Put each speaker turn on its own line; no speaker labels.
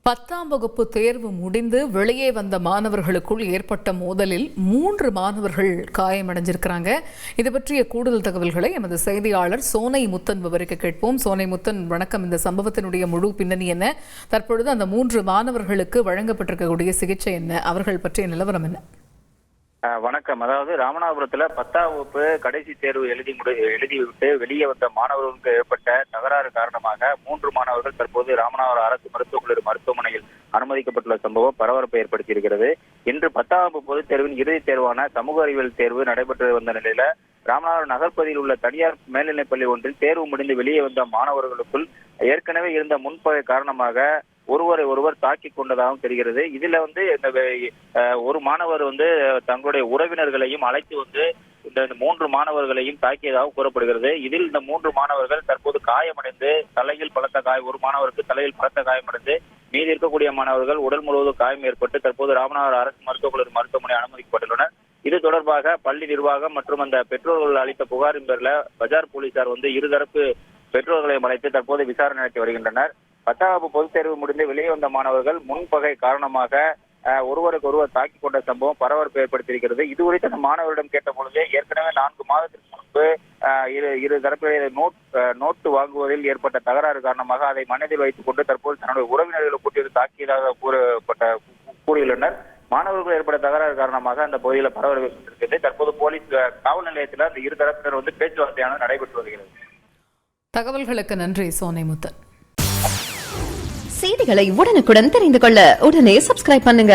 10ஆம் வகுப்பு தேர்வு முடிந்து வெளியே வந்த மாணவர்களுக்குள் ஏற்பட்ட மோதலில் 3 மாணவர்கள் காயமடைஞ்சிருக்கிறாங்க. இது பற்றிய கூடுதல் தகவல்களை எமது செய்தியாளர் சோனை முத்தன் விவரிக்க கேட்போம். சோனை முத்தன், வணக்கம். இந்த சம்பவத்தினுடைய முழு பின்னணி என்ன? தற்பொழுது அந்த 3 மாணவர்களுக்கு வழங்கப்பட்டிருக்கக்கூடிய சிகிச்சை என்ன? அவர்கள் பற்றிய நிலவரம் என்ன?
வணக்கம். அதாவது ராமநாதபுரத்துல 10ஆம் வகுப்பு கடைசி தேர்வு எழுதிவிட்டு வெளியே வந்த மாணவர்களுக்கு ஏற்பட்ட தகராறு காரணமாக 3 மாணவர்கள் தற்போது ராமநாதபுரம் அரசு மருத்துவக் கல்லூரி மருத்துவமனையில் அனுமதிக்கப்பட்டுள்ள சம்பவம் பரபரப்பை ஏற்படுத்தியிருக்கிறது. இன்று 10ஆம் வகுப்பு பொதுத் தேர்வின் இறுதித் தேர்வான சமூக அறிவியல் தேர்வு நடைபெற்று வந்த நிலையில ராமநாதபுரம் நகர்ப்பகுதியில் உள்ள தனியார் மேல்நிலைப்பள்ளி ஒன்றில் தேர்வு முடிந்து வெளியே வந்த மாணவர்களுக்குள் ஏற்கனவே இருந்த முன்பகை காரணமாக ஒருவர் தாக்கி கொண்டதாகவும் தெரிகிறது. இதுல இந்த ஒரு மாணவர் தங்களுடைய உறவினர்களையும் அழைத்து இந்த 3 மாணவர்களையும் தாக்கியதாகவும் கூறப்படுகிறது. இதில் இந்த 3 மாணவர்கள் தற்போது காயமடைந்து தலையில் பலத்த காயம், ஒரு மாணவருக்கு தலையில் பலத்த காயமடைந்து மீதி இருக்கக்கூடிய மாணவர்கள் உடல் முழுவதும் காயம் ஏற்பட்டு தற்போது ராமநாதபுரம் அரசு மருத்துவக் கல்லூரி மருத்துவமனை அனுமதிக்கப்பட்டுள்ளனர். இது தொடர்பாக பள்ளி நிர்வாகம் மற்றும் அந்த பெற்றோர்கள் அளித்த புகாரின் பேரில் பஜார் போலீசார் இருதரப்பு பெற்றோர்களை அழைத்து தற்போது விசாரணை நடத்தி வருகின்றனர். 10ஆம் வகுப்பு பொதுத் தேர்வு முடிந்து வெளியே வந்த மாணவர்கள் முன்பகை காரணமாக ஒருவருக்கு ஒருவர் தாக்கிக் கொண்ட சம்பவம் பரபரப்பு ஏற்படுத்தியிருக்கிறது. இது குறித்து அந்த மாணவரிடம் கேட்ட பொழுது ஏற்கனவே 4 மாதத்திற்கு முன்பு இரு தரப்பிலே நோட்டு வாங்குவதில் ஏற்பட்ட தகராறு காரணமாக அதை மனதில் வைத்துக் கொண்டு தற்போது தன்னுடைய உறவினர்களை கூட்டி தாக்கியதாக கூறியுள்ளனர். மாணவர்கள் ஏற்பட்ட தகராறு காரணமாக அந்த பகுதியில் பரபரப்பு ஏற்பட்டிருக்கிறது. தற்போது போலீஸ் காவல் நிலையத்தில் அந்த இரு தரப்பினர் பேச்சுவார்த்தையானது நடைபெற்று வருகிறது.
தகவல்களுக்கு நன்றி சோனை முத்தன்.
செய்திகளை உடனுக்குடன் தெரிந்து கொள்ள உடனே சப்ஸ்கிரைப் பண்ணுங்க.